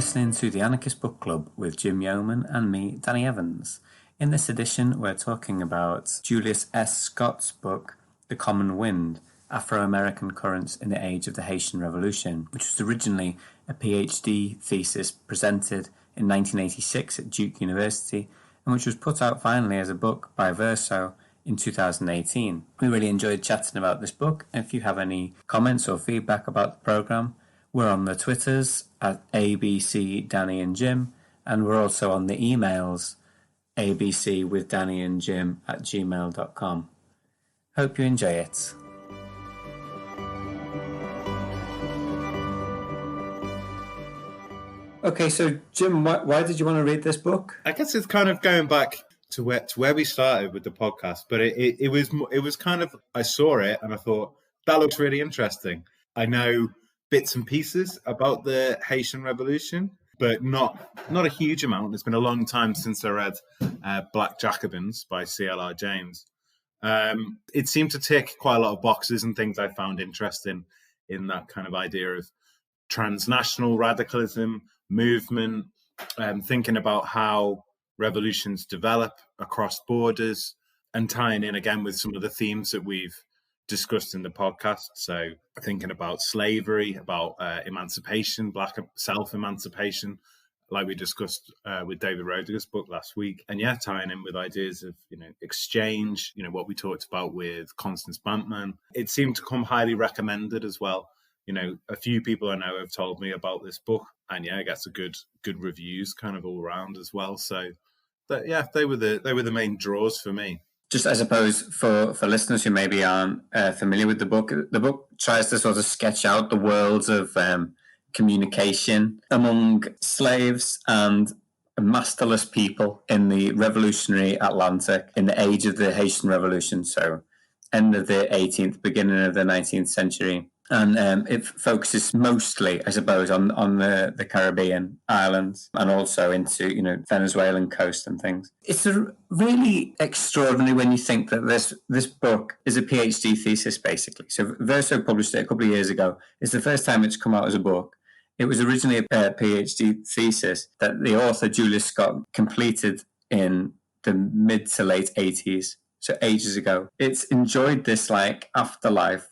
listening to the Anarchist Book Club with Jim Yeoman and me, Danny Evans. In this edition, we're talking about Julius S. Scott's book, The Common Wind, Afro-American Currents in the Age of the Haitian Revolution, which was originally a PhD thesis presented in 1986 at Duke University and which was put out finally as a book by Verso in 2018. We really enjoyed chatting about this book. If you have any comments or feedback about the programme, we're on the Twitters at ABC Danny and Jim, and we're also on the emails abcwithdannyandjim@gmail.com. Hope you enjoy it. Okay, so Jim, why did you want to read this book? I guess it's kind of going back to where we started with the podcast, but it was kind of, I saw it and I thought, that looks really interesting. I know bits and pieces about the Haitian Revolution, but not a huge amount. It's been a long time since I read Black Jacobins by C.L.R. James. It seemed to tick quite a lot of boxes and things I found interesting in that kind of idea of transnational radicalism, movement, thinking about how revolutions develop across borders, and tying in again with some of the themes that we've discussed in the podcast. So thinking about slavery, about emancipation, Black self-emancipation, like we discussed with David Roediger's book last week. And yeah, tying in with ideas of, exchange, what we talked about with Constance Bankman. It seemed to come highly recommended as well. A few people I know have told me about this book, and yeah, it gets a good reviews kind of all around as well. So they were the main draws for me. Just, I suppose, for listeners who maybe aren't familiar with the book tries to sort of sketch out the worlds of communication among slaves and masterless people in the revolutionary Atlantic in the age of the Haitian Revolution, so end of the 18th, beginning of the 19th century. And it focuses mostly, I suppose, on the Caribbean islands and also into, Venezuelan coast and things. It's really extraordinary when you think that this book is a PhD thesis, basically. So Verso published it a couple of years ago. It's the first time it's come out as a book. It was originally a PhD thesis that the author, Julius Scott, completed in the mid to late 80s, so ages ago. It's enjoyed this afterlife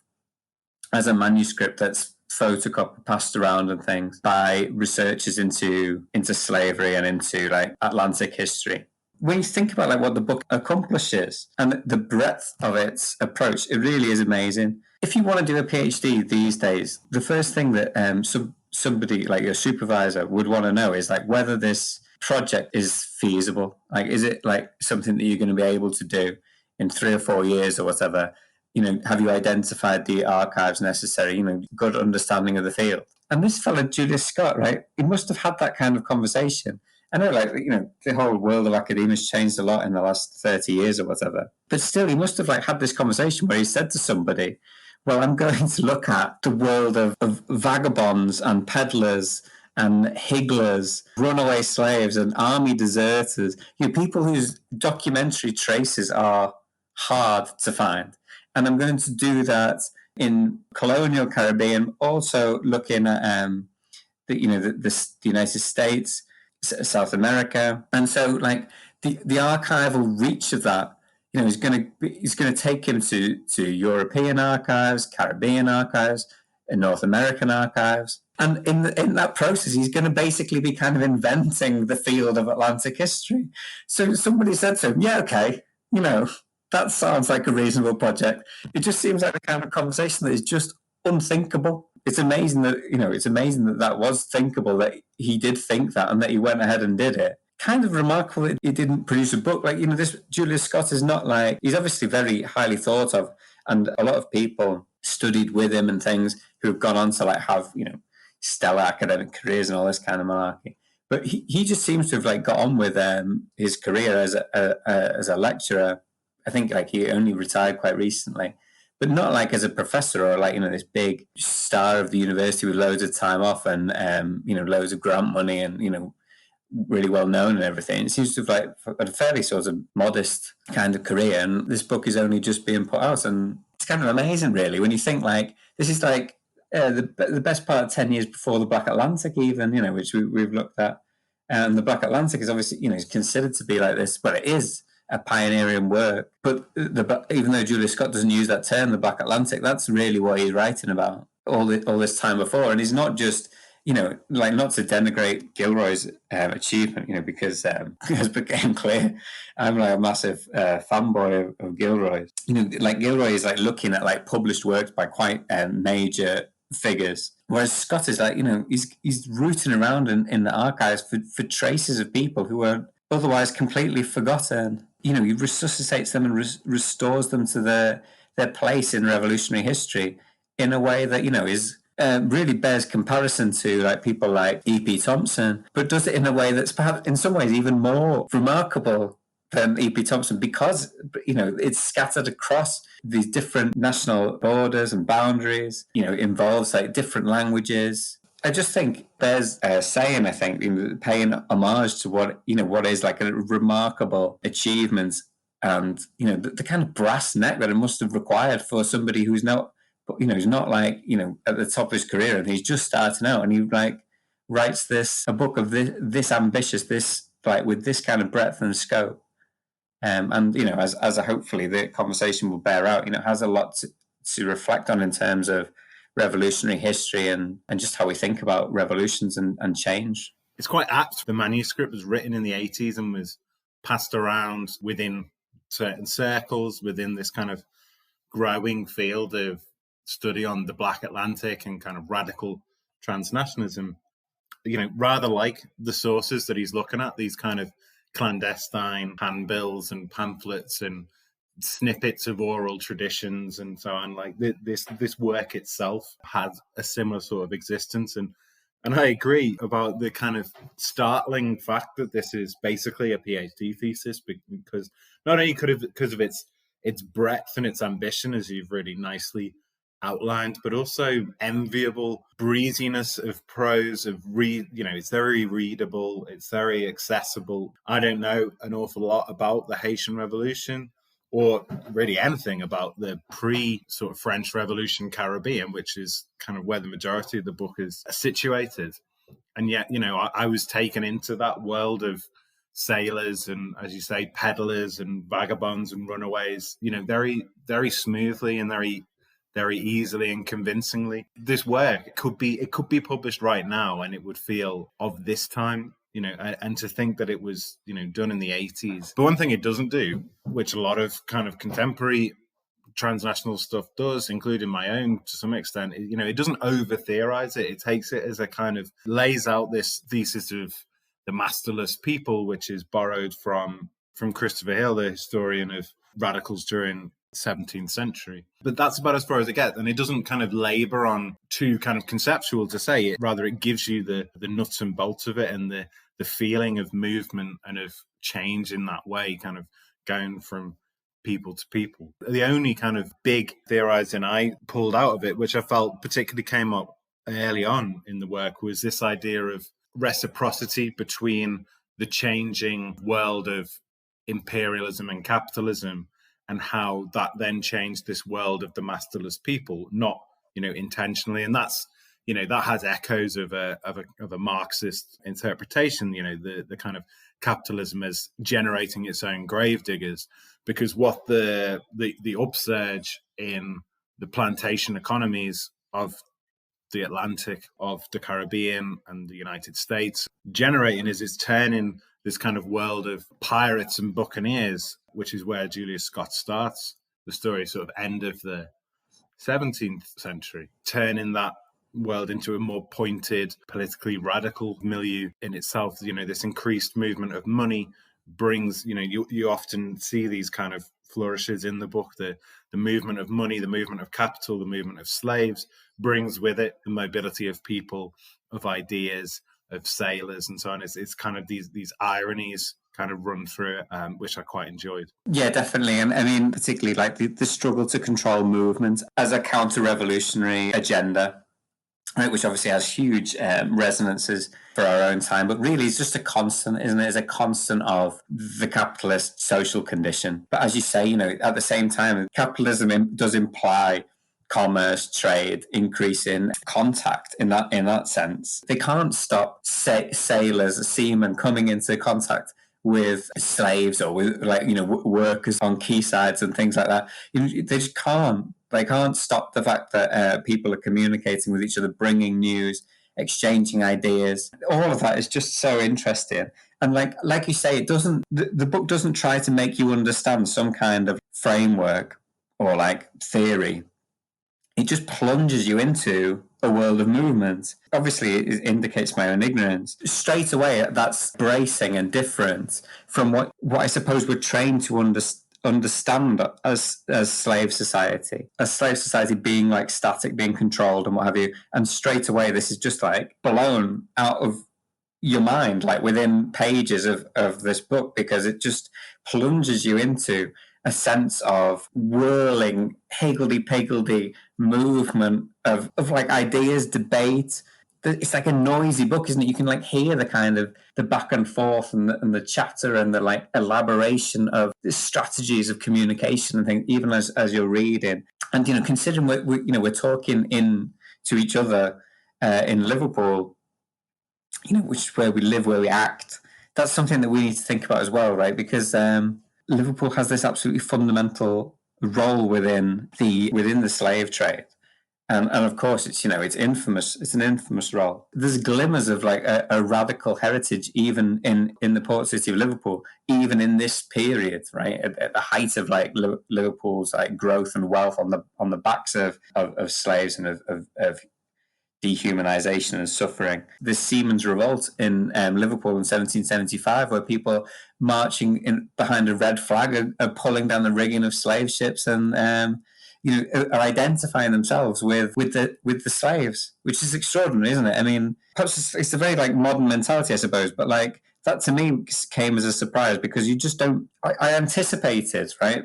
as a manuscript that's photocopied, passed around and things by researchers into slavery and into Atlantic history. When you think about what the book accomplishes and the breadth of its approach, it really is amazing. If you want to do a PhD these days, the first thing that somebody like your supervisor would want to know is whether this project is feasible. Is it something that you're going to be able to do in 3 or 4 years or whatever? Have you identified the archives necessary? Good understanding of the field. And this fellow, Julius Scott, right? He must have had that kind of conversation. I know, the whole world of academia has changed a lot in the last 30 years or whatever. But still, he must have had this conversation where he said to somebody, well, I'm going to look at the world of vagabonds and peddlers and higglers, runaway slaves and army deserters, people whose documentary traces are hard to find. And I'm going to do that in colonial Caribbean, also looking at the United States, South America, and so the archival reach of that, is going to take him to European archives, Caribbean archives, and North American archives, and in that process, he's going to basically be kind of inventing the field of Atlantic history. So somebody said to him, "Yeah, okay, that sounds like a reasonable project." It just seems like the kind of conversation that is just unthinkable. It's amazing that that was thinkable, that he did think that and that he went ahead and did it. Kind of remarkable that he didn't produce a book. This Julius Scott is not he's obviously very highly thought of, and a lot of people studied with him and things who have gone on to have, stellar academic careers and all this kind of malarkey. But he just seems to have got on with his career as a lecturer. I think he only retired quite recently, but not as a professor or this big star of the university with loads of time off and loads of grant money and really well known and everything. It seems to have had a fairly sort of modest kind of career, and this book is only just being put out, and it's kind of amazing really when you think this is the best part of 10 years before the Black Atlantic, even, which we've looked at. And the Black Atlantic is obviously, is considered to be like this, but it is a pioneering work. But even though Julius Scott doesn't use that term, the Black Atlantic, that's really what he's writing about all this time before. And he's not just, like, not to denigrate Gilroy's achievement, because as became clear, I'm like a massive fanboy of Gilroy's. Like Gilroy is like looking at like published works by quite major figures, whereas Scott is like, he's rooting around in the archives for traces of people who are otherwise completely forgotten. He resuscitates them and restores them to their place in revolutionary history in a way that, is really bears comparison to like people like E.P. Thompson, but does it in a way that's perhaps in some ways even more remarkable than E.P. Thompson, because it's scattered across these different national borders and boundaries. Involves like different languages. I just think there's saying, I think, paying homage to what is like a remarkable achievement, and the kind of brass neck that it must have required for somebody who's not, he's not like at the top of his career, and he's just starting out, and he like writes a book of this ambitious, this like with this kind of breadth and scope. And as hopefully the conversation will bear out, has a lot to reflect on in terms of revolutionary history and just how we think about revolutions and change. It's quite apt. The manuscript was written in the 80s and was passed around within certain circles within this kind of growing field of study on the Black Atlantic and kind of radical transnationalism. Rather like the sources that he's looking at, these kind of clandestine handbills and pamphlets and snippets of oral traditions and so on. Like this work itself has a similar sort of existence, and I agree about the kind of startling fact that this is basically a PhD thesis, because not only because of its breadth and its ambition, as you've really nicely outlined, but also enviable breeziness of prose, it's very readable, it's very accessible. I don't know an awful lot about the Haitian Revolution or really anything about the pre-sort of French Revolution Caribbean, which is kind of where the majority of the book is situated. And yet, I was taken into that world of sailors and, as you say, peddlers and vagabonds and runaways, very, very smoothly and very easily and convincingly. This work, it could be published right now and it would feel of this time, and to think that it was, done in the 80s. But one thing it doesn't do, which a lot of kind of contemporary transnational stuff does, including my own to some extent, it doesn't over-theorize it. It takes it as a kind of, lays out this thesis of the masterless people, which is borrowed from Christopher Hill, the historian of radicals during 17th century. But that's about as far as it gets, and it doesn't kind of labor on too kind of conceptual to say it. Rather, it gives you the nuts and bolts of it and the feeling of movement and of change in that way, kind of going from people to people. The only kind of big theorizing I pulled out of it, which I felt particularly came up early on in the work, was this idea of reciprocity between the changing world of imperialism and capitalism, and how that then changed this world of the masterless people, not, intentionally. And that's, that has echoes of a Marxist interpretation, the kind of capitalism as generating its own gravediggers, because what the upsurge in the plantation economies of the Atlantic, of the Caribbean and the United States generating is turning this kind of world of pirates and buccaneers, which is where Julius Scott starts the story, sort of end of the 17th century, turning that world into a more pointed, politically radical milieu in itself. This increased movement of money brings, you often see these kind of flourishes in the book, the movement of money, the movement of capital, the movement of slaves brings with it the mobility of people, of ideas, of sailors and so on. It's kind of these ironies kind of run through it, which I quite enjoyed. Yeah, definitely. And I mean, particularly like the struggle to control movement as a counter-revolutionary agenda, right, which obviously has huge resonances for our own time, but really it's just a constant, isn't it? It's a constant of the capitalist social condition. But as you say, at the same time, capitalism does imply commerce, trade, increasing contact in that sense. They can't stop sailors, seamen coming into contact with slaves or with workers on quaysides and things like that. They just can't. They can't stop the fact that people are communicating with each other, bringing news, exchanging ideas. All of that is just so interesting. And like you say, the book doesn't try to make you understand some kind of framework or like theory. It just plunges you into a world of movement. Obviously, it indicates my own ignorance. Straight away, that's bracing and different from what I suppose we're trained to understand as slave society. As slave society being like static, being controlled and what have you. And straight away, this is just like blown out of your mind, like within pages of this book, because it just plunges you into a sense of whirling, higgledy-piggledy movement of like ideas, debate. It's like a noisy book, isn't it? You can like hear the kind of the back and forth and the chatter and the like elaboration of the strategies of communication and things, even as you're reading. And considering we're talking in to each other in Liverpool, which is where we live, where we act. That's something that we need to think about as well, right? Because Liverpool has this absolutely fundamental role within the slave trade, and of course it's infamous. It's an infamous role. There's glimmers of like a radical heritage even in the port city of Liverpool, even in this period, right at the height of like Liverpool's like growth and wealth on the backs of slaves and of dehumanization and suffering. The Seamen's Revolt in Liverpool in 1775, where people marching behind a red flag are pulling down the rigging of slave ships and are identifying themselves with the slaves, which is extraordinary, isn't it? I mean, perhaps it's a very like modern mentality, I suppose, but like that to me came as a surprise because you just don't. I anticipated, right,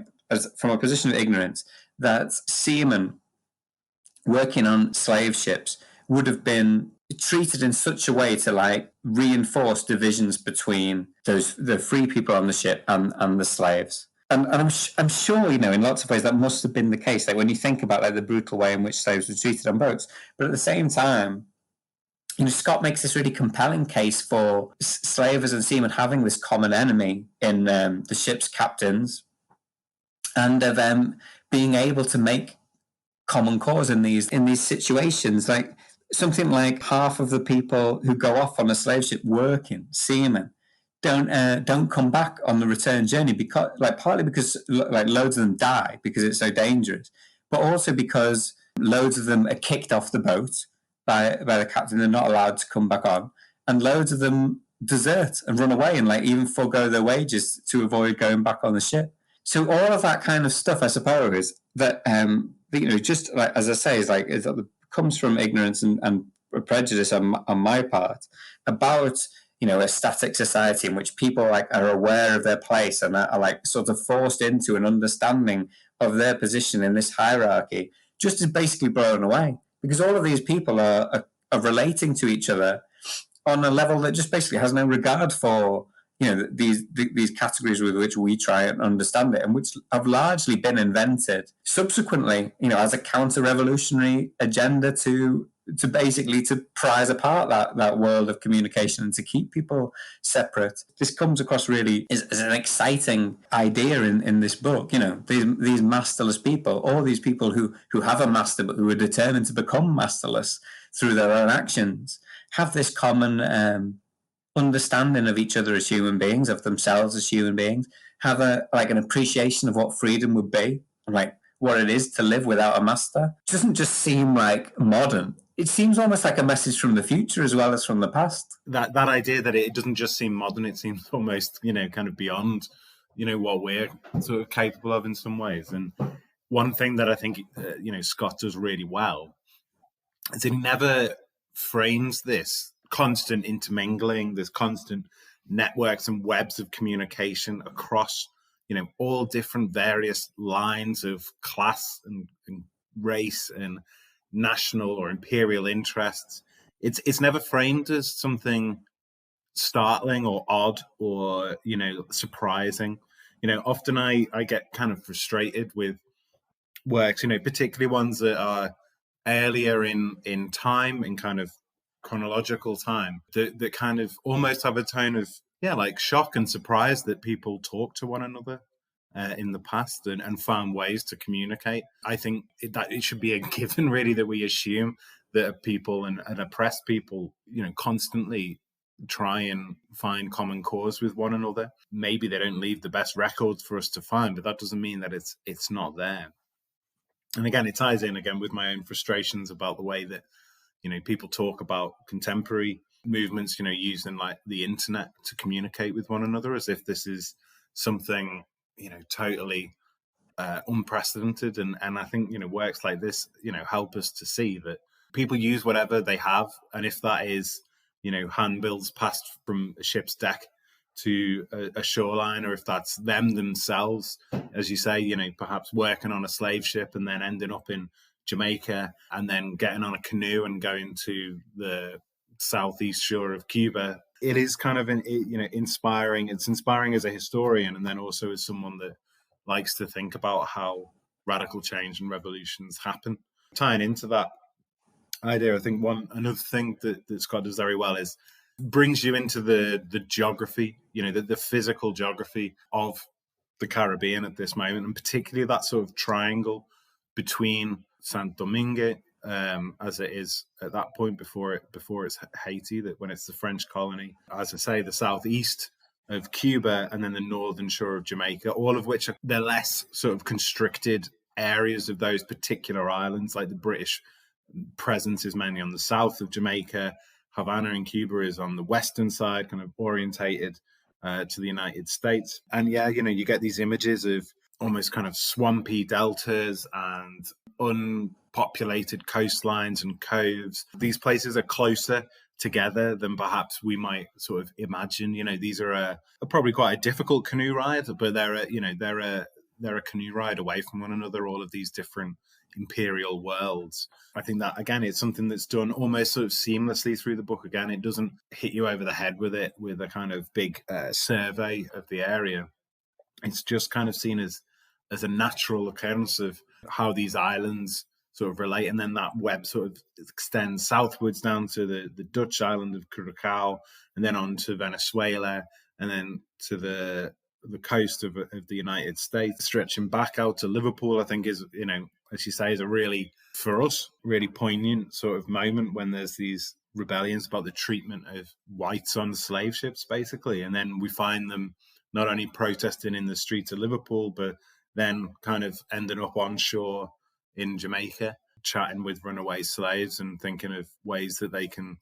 from a position of ignorance, that seamen working on slave ships would have been treated in such a way to like reinforce divisions between the free people on the ship and the slaves. And I'm sure, in lots of ways that must have been the case. Like when you think about like the brutal way in which slaves were treated on boats, but at the same time, Scott makes this really compelling case for slavers and seamen having this common enemy in the ship's captains, and of them being able to make common cause in these situations. Like something like half of the people who go off on a slave ship working, seamen, don't come back on the return journey because partly because like loads of them die because it's so dangerous, but also because loads of them are kicked off the boat by the captain. They're not allowed to come back on, and loads of them desert and run away and like even forego their wages to avoid going back on the ship. So all of that kind of stuff, I suppose, that just like as I say, it comes from ignorance and prejudice on my part about a static society in which people like are aware of their place and are like sort of forced into an understanding of their position in this hierarchy, just is basically blown away because all of these people are relating to each other on a level that just basically has no regard for these categories with which we try and understand it, and which have largely been invented subsequently, as a counter-revolutionary agenda to basically to prize apart that world of communication and to keep people separate. This comes across really as an exciting idea in this book. These masterless people, all these people who have a master but who are determined to become masterless through their own actions, have this common understanding of each other as human beings, of themselves as human beings, have an appreciation of what freedom would be, and like what it is to live without a master. It doesn't just seem like modern. It seems almost like a message from the future as well as from the past. That idea that it doesn't just seem modern, it seems almost, kind of beyond, what we're sort of capable of in some ways. And one thing that I think, Scott does really well is he never frames this constant intermingling, there's constant networks and webs of communication across, all different various lines of class and race and national or imperial interests. It's never framed as something startling or odd or, surprising. Often I get kind of frustrated with works, particularly ones that are earlier in time, in kind of chronological time, that kind of almost have a tone of, like shock and surprise that people talk to one another in the past and found ways to communicate. I think that it should be a given, really, that we assume that people and oppressed people, constantly try and find common cause with one another. Maybe they don't leave the best records for us to find, but that doesn't mean that it's not there. And again, it ties in again with my own frustrations about the way that, people talk about contemporary movements, using like the internet to communicate with one another, as if this is something, totally unprecedented. And I think, works like this, help us to see that people use whatever they have. And if that is, handbills passed from a ship's deck to a shoreline, or if that's them themselves, as you say, perhaps working on a slave ship and then ending up in Jamaica and then getting on a canoe and going to the southeast shore of Cuba. It is kind of inspiring. It's inspiring as a historian, and then also as someone that likes to think about how radical change and revolutions happen. Tying into that idea, I think another thing that Scott does very well is brings you into the geography, the physical geography of the Caribbean at this moment, and particularly that sort of triangle between Saint Domingue, as it is at that point before it's Haiti, that when it's the French colony, as I say, the southeast of Cuba, and then the northern shore of Jamaica, all of which are the less sort of constricted areas of those particular islands. Like the British presence is mainly on the south of Jamaica. Havana in Cuba is on the western side, kind of orientated to the United States. And you get these images of almost kind of swampy deltas and unpopulated coastlines and coves. These places are closer together than perhaps we might sort of imagine. These are probably quite a difficult canoe ride, but they're a canoe ride away from one another, all of these different imperial worlds. I think that, again, it's something that's done almost sort of seamlessly through the book. Again, it doesn't hit you over the head with it with a kind of big survey of the area. It's just kind of seen as a natural occurrence of how these islands sort of relate. And then that web sort of extends southwards down to the Dutch island of Curacao, and then on to Venezuela, and then to the coast of the United States, stretching back out to Liverpool. I think is, as you say, is a really, for us, really poignant sort of moment when there's these rebellions about the treatment of whites on slave ships, basically. And then we find them not only protesting in the streets of Liverpool, but then kind of ending up on shore in Jamaica, chatting with runaway slaves and thinking of ways that they can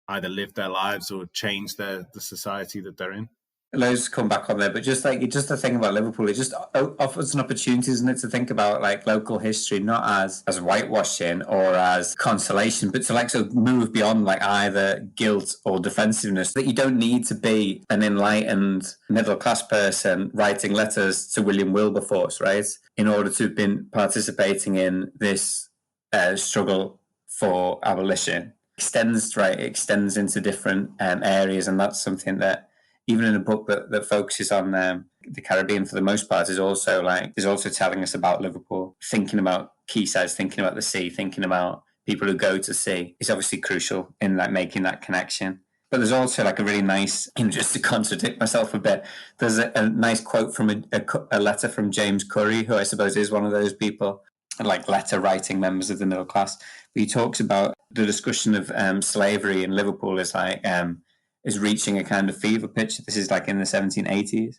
either live their lives or change the society that they're in. Loads to come back on there, but just the thing about Liverpool, it just offers an opportunity, isn't it, to think about like local history, not as whitewashing or as consolation, but to like sort of move beyond like either guilt or defensiveness. That you don't need to be an enlightened middle class person writing letters to William Wilberforce, right, in order to have been participating in this struggle for abolition. It extends into different areas, and that's something that, even in a book that focuses on the Caribbean for the most part, is also telling us about Liverpool, thinking about quaysides, thinking about the sea, thinking about people who go to sea is obviously crucial in like making that connection. But there's also like a really nice, just to contradict myself a bit, there's a nice quote from a letter from James Curry, who I suppose is one of those people, like letter writing members of the middle class. He talks about the discussion of slavery in Liverpool is reaching a kind of fever pitch. This is like in the 1780s. And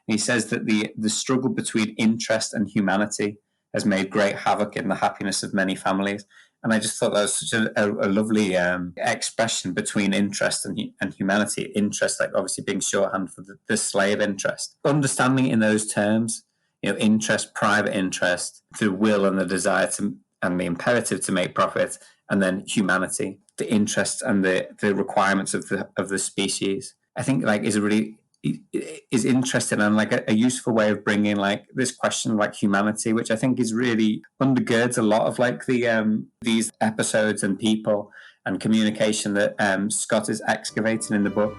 he says that the struggle between interest and humanity has made great havoc in the happiness of many families. And I just thought that was such a lovely expression between interest and humanity. Interest, like obviously being shorthand for the slave interest. Understanding it in those terms, interest, private interest, the will and the desire to, and the imperative to make profit, and then humanity, the interest and the requirements of the species, I think like is interesting and like a useful way of bringing like this question of like humanity, which I think is really undergirds a lot of like the these episodes and people and communication that Scott is excavating in the book.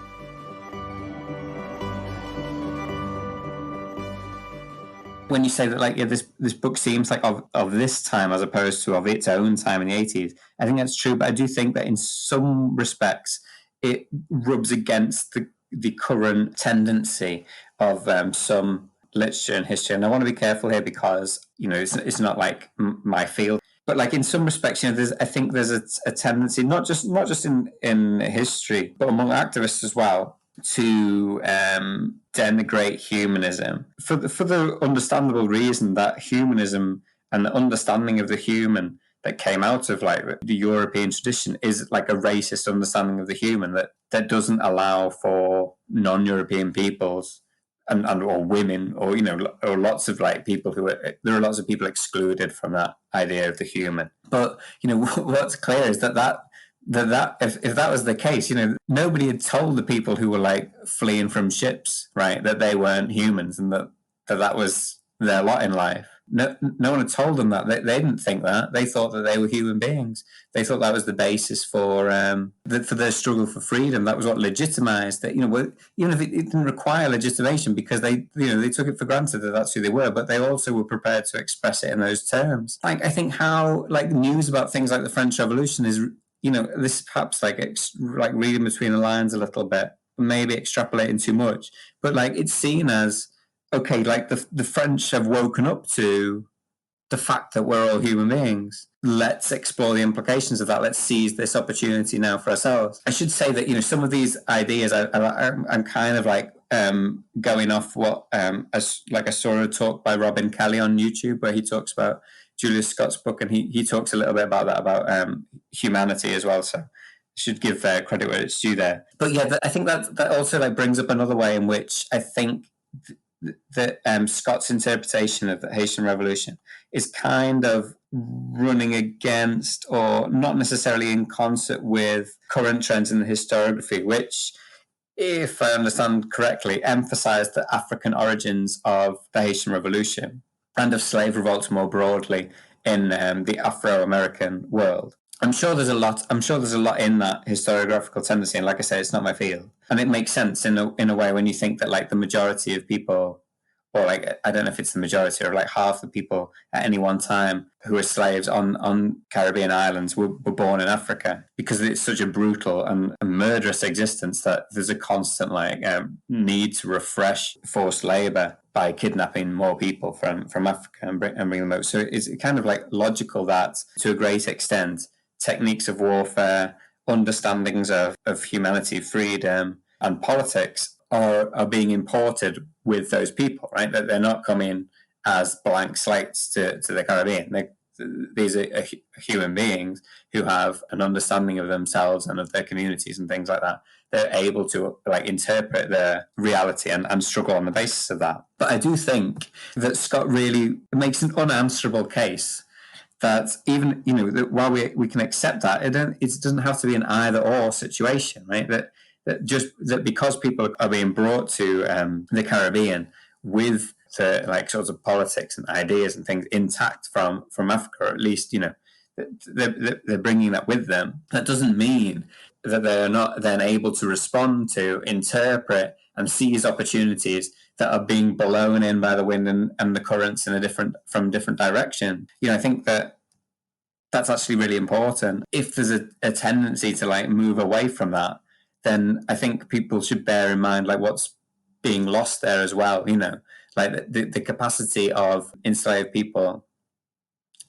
when you say that, like, yeah, this book seems like of this time as opposed to of its own time in the 80s, I think that's true. But I do think that in some respects it rubs against the current tendency of some literature and history. And I want to be careful here because, it's not like my field. But like in some respects, I think there's a tendency, not just in history, but among activists as well, to denigrate humanism for the understandable reason that humanism and the understanding of the human that came out of like the European tradition is like a racist understanding of the human that doesn't allow for non-European peoples and or women or or lots of like people there are lots of people excluded from that idea of the human. But what's clear is that if that was the case, nobody had told the people who were like fleeing from ships, right, that they weren't humans and that was their lot in life. No one had told them that. They didn't think that. They thought that they were human beings. They thought that was the basis for their struggle for freedom. That was what legitimized that. Even if it didn't require legitimation, because they took it for granted that that's who they were, but they also were prepared to express it in those terms. Like I think how like news about things like the French Revolution is, this is perhaps like reading between the lines a little bit, maybe extrapolating too much, but like it's seen as, okay, like the French have woken up to the fact that we're all human beings. Let's explore the implications of that. Let's seize this opportunity now for ourselves. I should say that, some of these ideas, I'm kind of like going off what, I saw a talk by Robin Kelly on YouTube where he talks about Julius Scott's book, and he talks a little bit about that, about humanity as well. So should give credit where it's due there. But yeah, I think that also like brings up another way in which I think that Scott's interpretation of the Haitian Revolution is kind of running against, or not necessarily in concert with, current trends in the historiography, which, if I understand correctly, emphasize the African origins of the Haitian Revolution and of slave revolts more broadly in the Afro-American world. I'm sure there's a lot in that historiographical tendency, and like I say, it's not my field. And it makes sense in a way when you think that like the majority of people, or like I don't know if it's the majority or like half the people at any one time who were slaves on Caribbean islands were born in Africa, because it's such a brutal and murderous existence that there's a constant like need to refresh forced labor by kidnapping more people from Africa and bring them out. So it's kind of like logical that to a great extent techniques of warfare, understandings of humanity, freedom, and politics are being imported with those people, right? That they're not coming as blank slates to the Caribbean. These are human beings who have an understanding of themselves and of their communities and things like that. They're able to like interpret their reality and struggle on the basis of that. But I do think that Scott really makes an unanswerable case that even, while we can accept that, it doesn't have to be an either or situation, right? That because people are being brought to the Caribbean with the like sorts of politics and ideas and things intact from Africa, or at least they're bringing that with them. That doesn't mean that they're not then able to respond to, interpret, and seize opportunities that are being blown in by the wind and the currents from different direction. I think that's actually really important. If there's a tendency to like move away from that, then I think people should bear in mind like what's being lost there as well. Like the capacity of enslaved people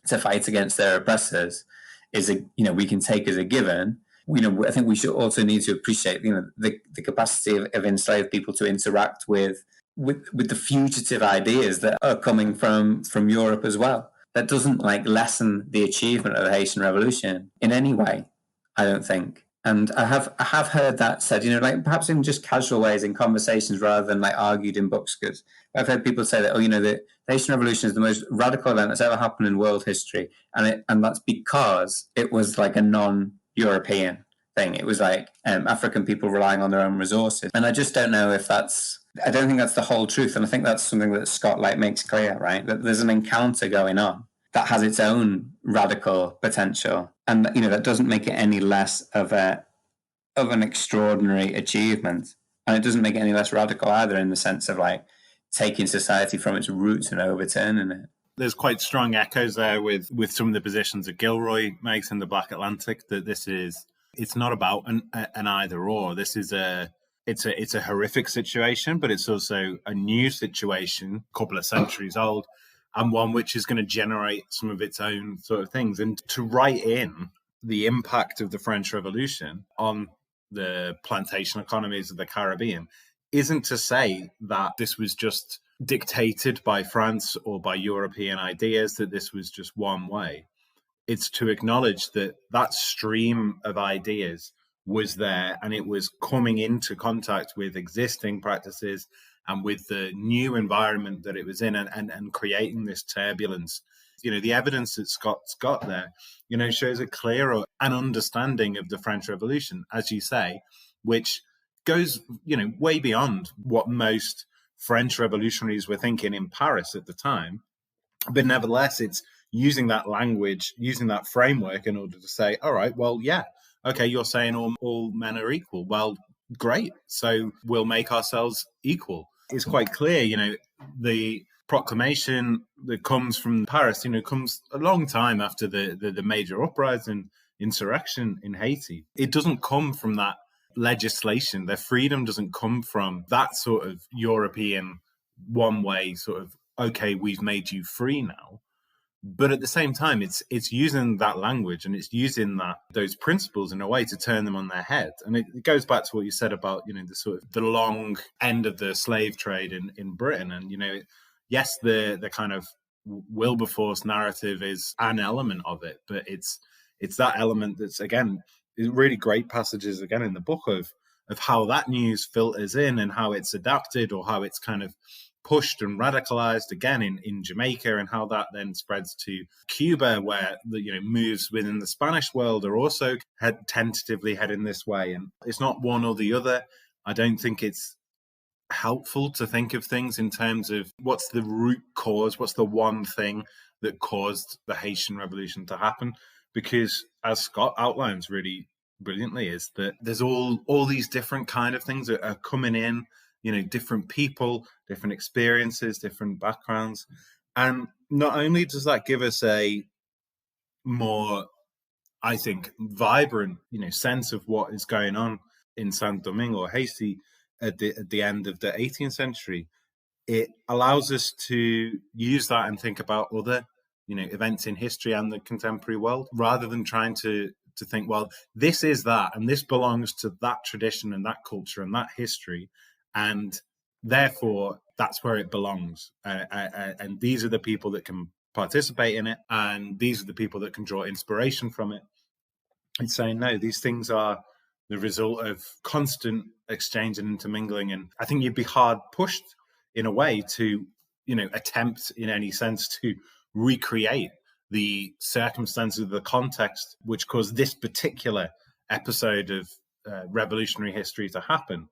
to fight against their oppressors is we can take as a given. I think we should also need to appreciate the capacity of enslaved people to interact with the fugitive ideas that are coming from Europe as well. That doesn't like lessen the achievement of the Haitian Revolution in any way, I don't think. And I have heard that said, like perhaps in just casual ways in conversations rather than like argued in books. Because I've heard people say that, the Haitian Revolution is the most radical event that's ever happened in world history, and that's because it was like a non-European thing. It was like African people relying on their own resources, and I just don't know if I don't think that's the whole truth, and I think that's something that Scott like makes clear, right? That there's an encounter going on that has its own radical potential, and that doesn't make it any less of an extraordinary achievement, and it doesn't make it any less radical either in the sense of like taking society from its roots and overturning it. There's quite strong echoes there with some of the positions that Gilroy makes in the Black Atlantic, that it's not about an either or. This is it's a horrific situation, but it's also a new situation, a couple of centuries old, and one which is going to generate some of its own sort of things. And to write in the impact of the French Revolution on the plantation economies of the Caribbean isn't to say that this was just dictated by France or by European ideas, that this was just one way. It's to acknowledge that that stream of ideas was there, and it was coming into contact with existing practices and with the new environment that it was in, and creating this turbulence. The evidence that Scott's got there, shows a clearer an understanding of the French Revolution, as you say, which goes, way beyond what most French revolutionaries were thinking in Paris at the time. But nevertheless, it's using that language, using that framework in order to say, all right, well, yeah, okay, you're saying all men are equal. Well, great. So we'll make ourselves equal. It's quite clear, the proclamation that comes from Paris, comes a long time after the major uprising, insurrection in Haiti. It doesn't come from that legislation. Their freedom doesn't come from that sort of European one way sort of, okay, we've made you free now. But at the same time, it's using that language, and it's using those principles in a way to turn them on their head. And it goes back to what you said about, the sort of the long end of the slave trade in Britain. And, yes, the kind of Wilberforce narrative is an element of it, but it's that element that's, again, really great passages, again, in the book of how that news filters in and how it's adapted, or how it's kind of pushed and radicalized again in Jamaica, and how that then spreads to Cuba, where the moves within the Spanish world are also tentatively heading this way. And it's not one or the other. I don't think it's helpful to think of things in terms of what's the root cause, what's the one thing that caused the Haitian Revolution to happen, because as Scott outlines really brilliantly, is that there's all these different kind of things that are coming in, different people, different experiences, different backgrounds. And not only does that give us a more, I think, vibrant, sense of what is going on in Saint Domingue or Haiti at the end of the 18th century, it allows us to use that and think about other, events in history and the contemporary world, rather than trying to think, well, this is that, and this belongs to that tradition and that culture and that history, and therefore that's where it belongs. And these are the people that can participate in it, and these are the people that can draw inspiration from it. It's saying, no, these things are the result of constant exchange and intermingling. And I think you'd be hard pushed in a way to, attempt in any sense to recreate the circumstances of the context which caused this particular episode of revolutionary history to happen.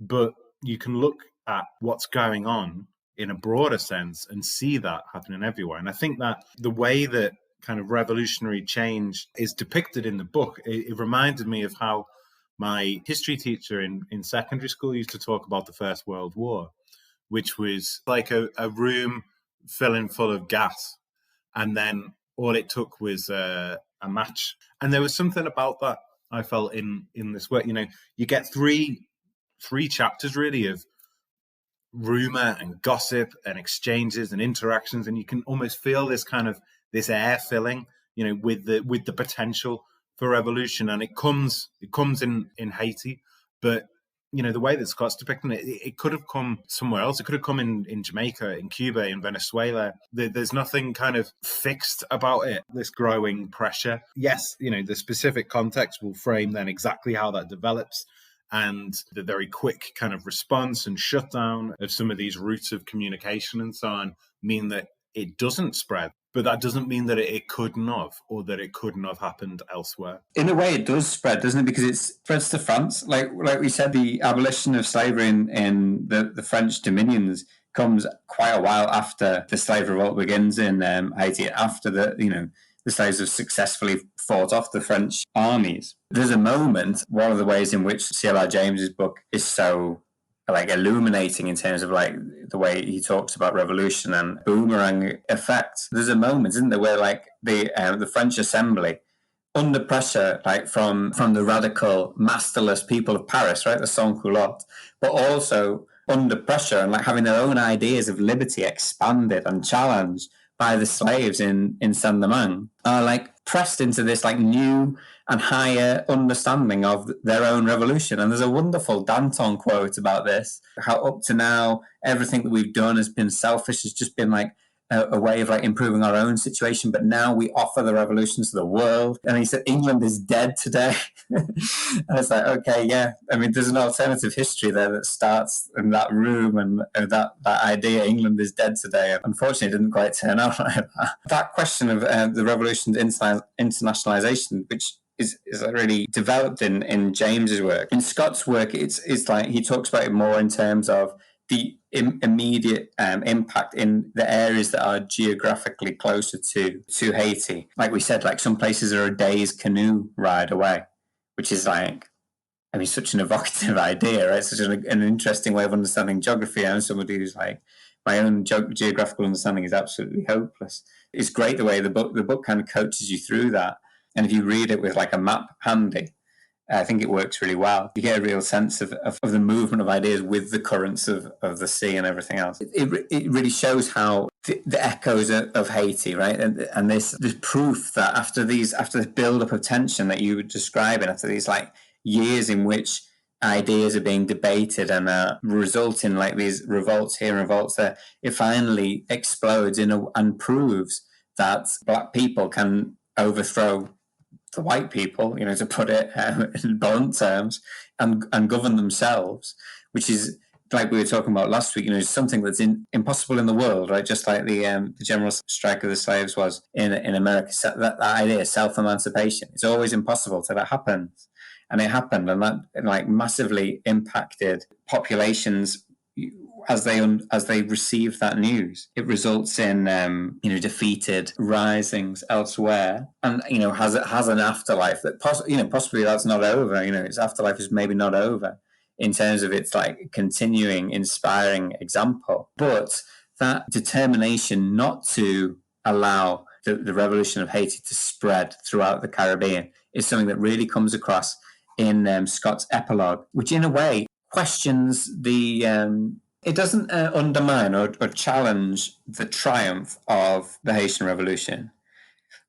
But you can look at what's going on in a broader sense and see that happening everywhere. And I think that the way that kind of revolutionary change is depicted in the book, it reminded me of how my history teacher in secondary school used to talk about the First World War, which was like a room filling full of gas, and then all it took was a match. And there was something about that I felt in this work. You get three chapters really of rumor and gossip and exchanges and interactions, and you can almost feel this kind of this air filling, with the potential for revolution. And it comes in Haiti, but the way that Scott's depicting it, it could have come somewhere else. It could have come in Jamaica, in Cuba, in Venezuela. There's nothing kind of fixed about it, this growing pressure. Yes, the specific context will frame then exactly how that develops, and the very quick kind of response and shutdown of some of these routes of communication and so on mean that it doesn't spread. But that doesn't mean that it couldn't have, or that it couldn't have happened elsewhere. In a way, it does spread, doesn't it? Because it spreads to France. Like we said, the abolition of slavery in the French dominions comes quite a while after the slave revolt begins in Haiti, after the slaves have successfully fought off the French armies. There's a moment, one of the ways in which C.L.R. James's book is so like illuminating in terms of like the way he talks about revolution and boomerang effect. There's a moment, isn't there, where like the French Assembly, under pressure, like from the radical, masterless people of Paris, right, the sans-culottes, but also under pressure and like having their own ideas of liberty expanded and challenged by the slaves in Saint-Domingue, are like pressed into this like new and higher understanding of their own revolution. And there's a wonderful Danton quote about this, how up to now everything that we've done has been selfish, has just been like a way of like improving our own situation, but now we offer the revolution to the world. And he said England is dead today. And it's like, okay, yeah, I mean, there's an alternative history there that starts in that room, and that idea, England is dead today, unfortunately didn't quite turn out like that. That question of the revolution's internationalization, which is really developed in James's work. In Scott's work, it's like he talks about it more in terms of the immediate impact in the areas that are geographically closer to Haiti. Like we said, like some places are a day's canoe ride away, which is like, I mean, such an evocative idea, right? Such an interesting way of understanding geography. I'm somebody who's like, my own geographical understanding is absolutely hopeless. It's great the way the book kind of coaches you through that. And if you read it with like a map handy, I think it works really well. You get a real sense of the movement of ideas with the currents of the sea and everything else. It really shows how the echoes of Haiti, right? And this proof that after this build-up of tension that you were describing, after these like years in which ideas are being debated and result in like these revolts here and revolts there, it finally explodes and proves that Black people can overthrow the white people, you know, to put it in blunt terms, and govern themselves, which is, like we were talking about last week, you know, something that's impossible in the world, right? Just like the general strike of the slaves was in America. That idea, self-emancipation, it's always impossible till it happens, and it happened, and that like massively impacted populations as they receive that news. It results in defeated risings elsewhere, and has an afterlife that possibly that's not over. Its afterlife is maybe not over in terms of its like continuing inspiring example, but that determination not to allow the revolution of Haiti to spread throughout the Caribbean is something that really comes across in Scott's Epilogue, which in a way questions it doesn't undermine or challenge the triumph of the Haitian Revolution,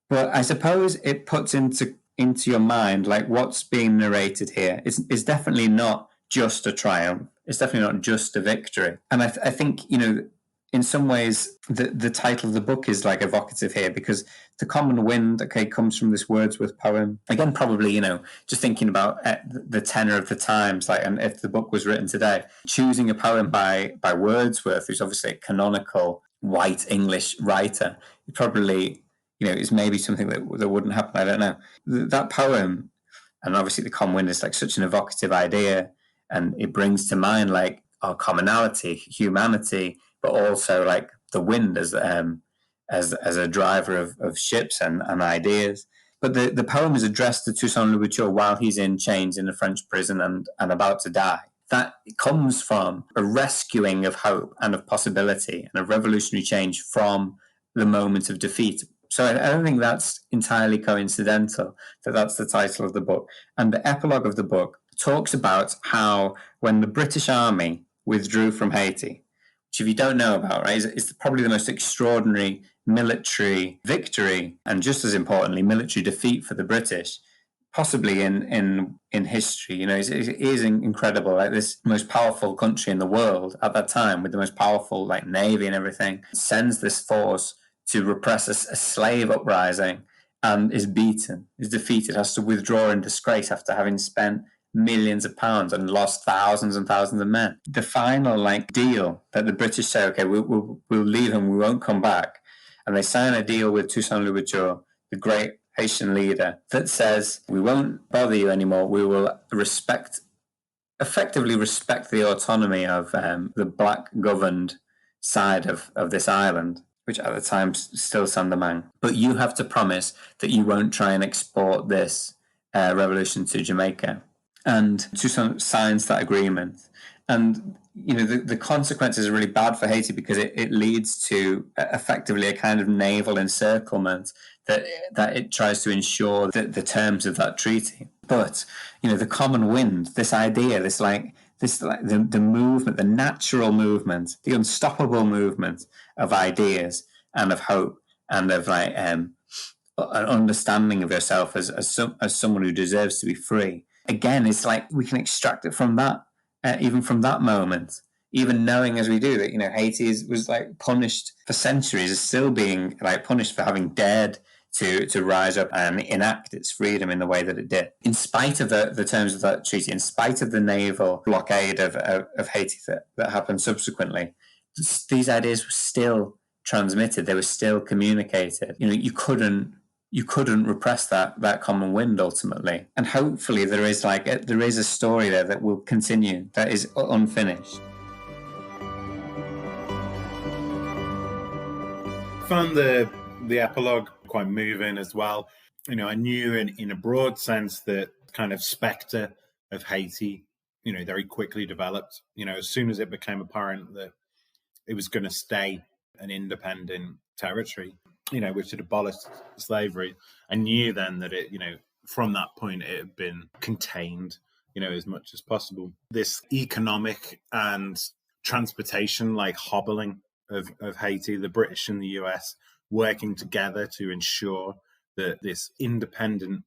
but I suppose it puts into your mind like what's being narrated here is definitely not just a triumph. It's definitely not just a victory. And I think, in some ways, the title of the book is like evocative here, because The Common Wind, comes from this Wordsworth poem. Again, probably, just thinking about the tenor of the times, like, and if the book was written today, choosing a poem by Wordsworth, who's obviously a canonical white English writer, it probably, is maybe something that wouldn't happen. I don't know. That poem, and obviously The Common Wind is like such an evocative idea, and it brings to mind like our commonality, humanity, but also like the wind as a driver of ships and ideas. But the poem is addressed to Toussaint Louverture while he's in chains in a French prison and about to die. That comes from a rescuing of hope and of possibility and of revolutionary change from the moment of defeat. So I don't think that's entirely coincidental that that's the title of the book. And the epilogue of the book talks about how when the British Army withdrew from Haiti, which if you don't know about, right, is probably the most extraordinary military victory, and just as importantly, military defeat for the British, possibly in history. It is incredible. Like this most powerful country in the world at that time, with the most powerful like navy and everything, sends this force to repress a slave uprising and is beaten, is defeated, has to withdraw in disgrace after having spent millions of pounds and lost thousands and thousands of men. The final like deal that the British say, okay, we'll leave him, we won't come back, and they sign a deal with Toussaint Louverture, the great Haitian leader, that says we won't bother you anymore. We will effectively respect the autonomy of the black governed side of this island, which at the time still Saint-Domingue. But you have to promise that you won't try and export this revolution to Jamaica. And Toussaint signs that agreement. And the consequences are really bad for Haiti because it leads to effectively a kind of naval encirclement that it tries to ensure that the terms of that treaty. But the common wind, this idea, the movement, the natural movement, the unstoppable movement of ideas and of hope and of an understanding of yourself as someone who deserves to be free. Again, it's like we can extract it from that. Even from that moment, even knowing as we do that Haiti was punished for centuries, is still being punished for having dared to rise up and enact its freedom in the way that it did, in spite of the terms of that treaty, in spite of the naval blockade of Haiti that happened subsequently. These ideas were still transmitted; they were still communicated. You couldn't repress that common wind ultimately. And hopefully there is a story there that will continue, that is unfinished. Found the epilogue quite moving as well. I knew in a broad sense that kind of spectre of Haiti, very quickly developed. As soon as it became apparent that it was going to stay an independent territory, which had abolished slavery, I knew then that it, from that point, it had been contained, as much as possible. This economic and transportation, hobbling of Haiti, the British and the US working together to ensure that this independent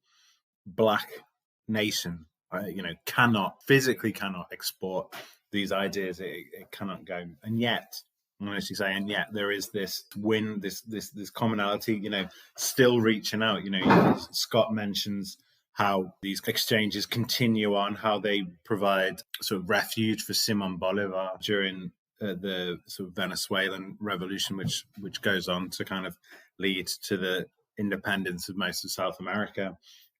Black nation, physically cannot export these ideas. It cannot go. And yet, honestly say, and yet there is this wind, this commonality, still reaching out. Scott mentions how these exchanges continue on, how they provide sort of refuge for Simon Bolivar during the sort of Venezuelan revolution, which goes on to kind of lead to the independence of most of South America.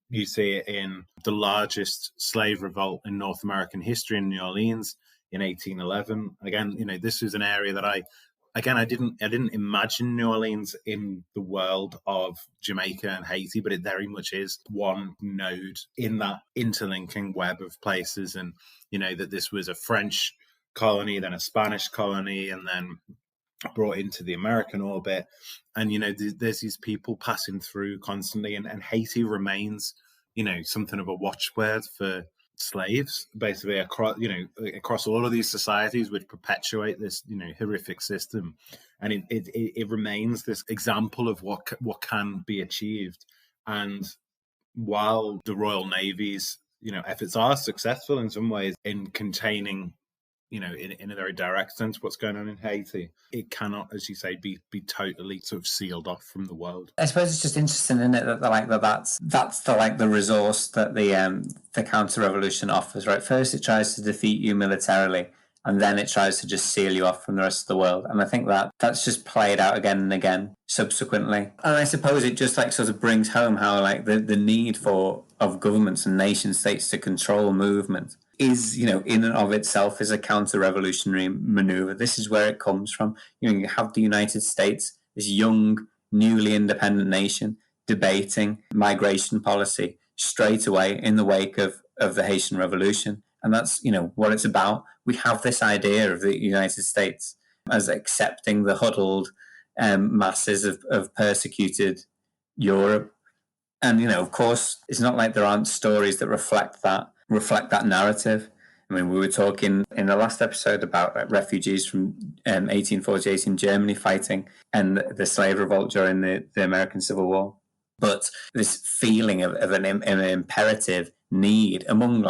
You see it in the largest slave revolt in North American history in New Orleans in 1811. Again, this is an area that I didn't imagine New Orleans in the world of Jamaica and Haiti, but it very much is one node in that interlinking web of places. And, that this was a French colony, then a Spanish colony, and then brought into the American orbit. And, there's these people passing through constantly, and Haiti remains, something of a watchword for slaves, basically across all of these societies which perpetuate this horrific system, and it remains this example of what can be achieved. And while the Royal Navy's efforts are successful in some ways in containing in a very direct sense what's going on in Haiti, it cannot, as you say, be totally sort of sealed off from the world. I suppose it's just interesting, isn't it, that's the resource that the counter-revolution offers, right? First it tries to defeat you militarily, and then it tries to just seal you off from the rest of the world. And I think that's just played out again and again subsequently. And I suppose it just sort of brings home how the need of governments and nation states to control movement is, in and of itself, is a counter-revolutionary maneuver. This is where it comes from. You have the United States, this young, newly independent nation, debating migration policy straight away in the wake of the Haitian Revolution. And that's, what it's about. We have this idea of the United States as accepting the huddled masses of persecuted Europe. And, of course, it's not like there aren't stories that reflect that narrative. I mean, we were talking in the last episode about refugees from 1848 in Germany fighting and the slave revolt during the American Civil War. But this feeling of an imperative need among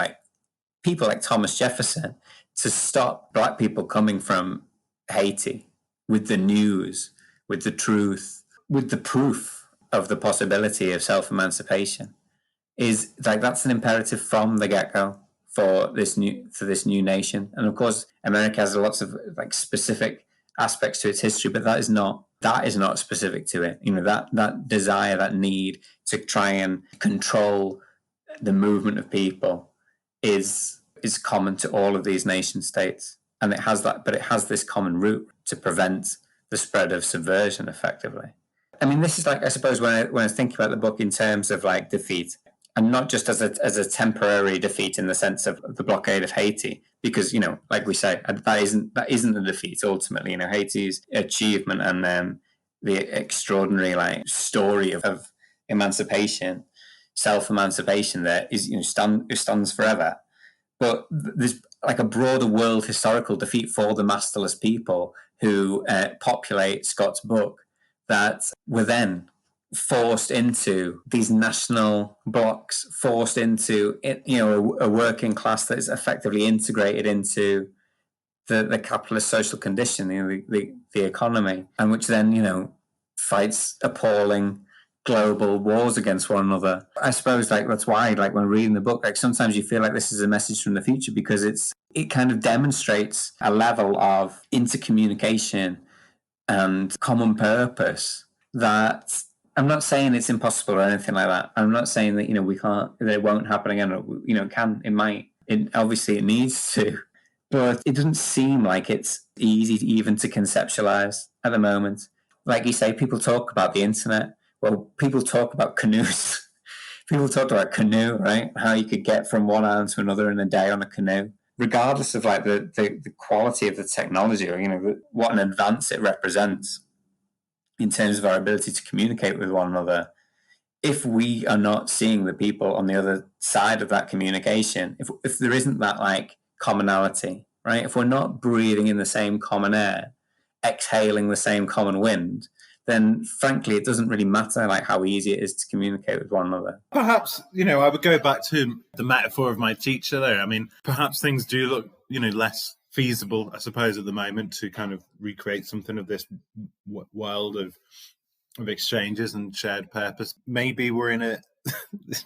people like Thomas Jefferson to stop Black people coming from Haiti with the news, with the truth, with the proof of the possibility of self-emancipation is that's an imperative from the get-go for this new nation. And of course, America has lots of specific aspects to its history, but that is not specific to it. That desire, that need to try and control the movement of people is common to all of these nation states, and it has this common root to prevent the spread of subversion effectively. I mean, this is I suppose when I was thinking about the book in terms of defeat, and not just as a temporary defeat in the sense of the blockade of Haiti, because like we say, that isn't a defeat ultimately. Haiti's achievement and the extraordinary story of emancipation, self-emancipation there is stands forever. But there's a broader world historical defeat for the masterless people who populate Scott's book, that were then forced into these national blocks, forced into a working class that is effectively integrated into the capitalist social condition, the economy, and which then fights appalling global wars against one another. I suppose that's why when reading the book, sometimes you feel like this is a message from the future, because it kind of demonstrates a level of intercommunication and common purpose that, I'm not saying it's impossible or anything like that. I'm not saying that we can't, that it won't happen again. Or, it might. Obviously it needs to, but it doesn't seem like it's easy even to conceptualize at the moment. Like you say, people talk about the internet. Well, people talk about canoes. People talked about canoe, right? How you could get from one island to another in a day on a canoe, regardless of the quality of the technology, or what an advance it represents in terms of our ability to communicate with one another. If we are not seeing the people on the other side of that communication, if there isn't that commonality, right? If we're not breathing in the same common air, exhaling the same common wind, then frankly, it doesn't really matter how easy it is to communicate with one another. Perhaps, I would go back to the metaphor of my teacher there. I mean, perhaps things do look, less feasible, I suppose, at the moment to kind of recreate something of this world of exchanges and shared purpose. Maybe we're in a, it's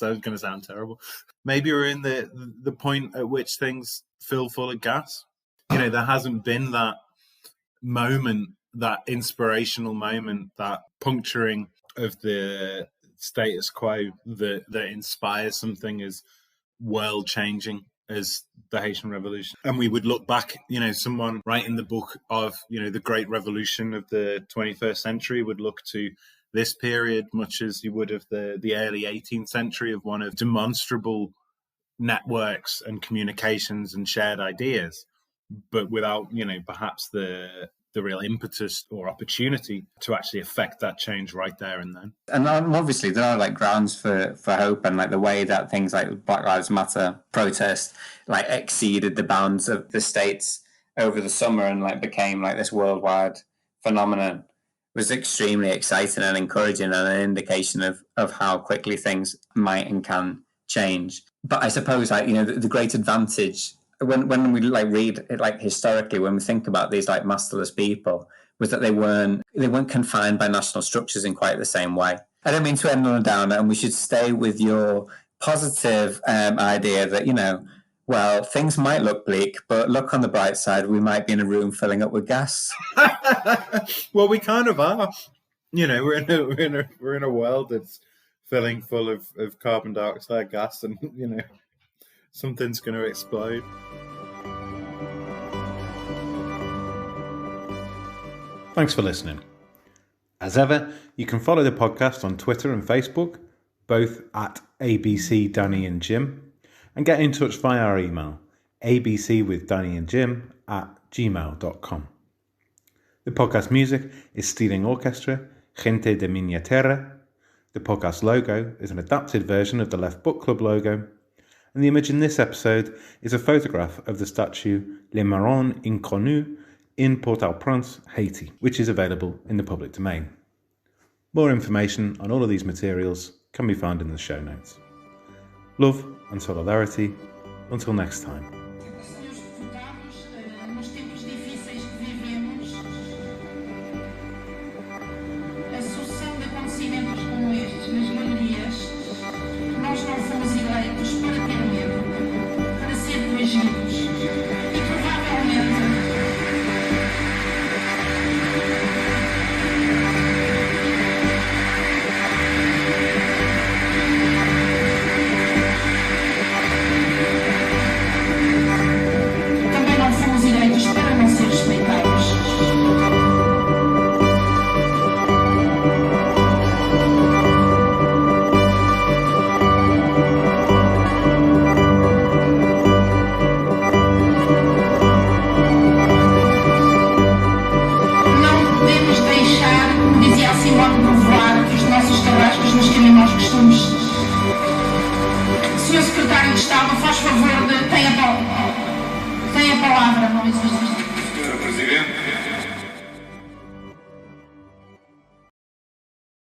going to sound terrible. Maybe we're in the point at which things feel full of gas. There hasn't been that moment, that inspirational moment, that puncturing of the status quo that inspires something as world changing as the Haitian Revolution. And we would look back, someone writing the book of, the great revolution of the 21st century would look to this period much as you would of the early 18th century, of one of demonstrable networks and communications and shared ideas, but without, perhaps the real impetus or opportunity to actually affect that change right there and then. And obviously there are grounds for hope, and the way that things like Black Lives Matter protest exceeded the bounds of the States over the summer and became this worldwide phenomenon was extremely exciting and encouraging, and an indication of how quickly things might and can change. But I suppose the great advantage when we read it historically, when we think about these masterless people, was that they weren't confined by national structures in quite the same way. I don't mean to end on a downer, and we should stay with your positive idea that well, things might look bleak, but look on the bright side, we might be in a room filling up with gas. Well, we kind of are. We're in a world that's filling full of carbon dioxide gas, and something's going to explode. Thanks for listening. As ever, you can follow the podcast on Twitter and Facebook, both at ABC Danny and Jim, and get in touch via our email, abcwithdannyandjim@gmail.com. The podcast music is Stealing Orchestra, Gente de Miña Terra. The podcast logo is an adapted version of the Left Book Club logo, and the image in this episode is a photograph of the statue Le Marron Inconnu in Port-au-Prince, Haiti, which is available in the public domain. More information on all of these materials can be found in the show notes. Love and solidarity. Until next time. Gustavo, faz favor de... Tem a palavra, não existe. Senhora Presidente,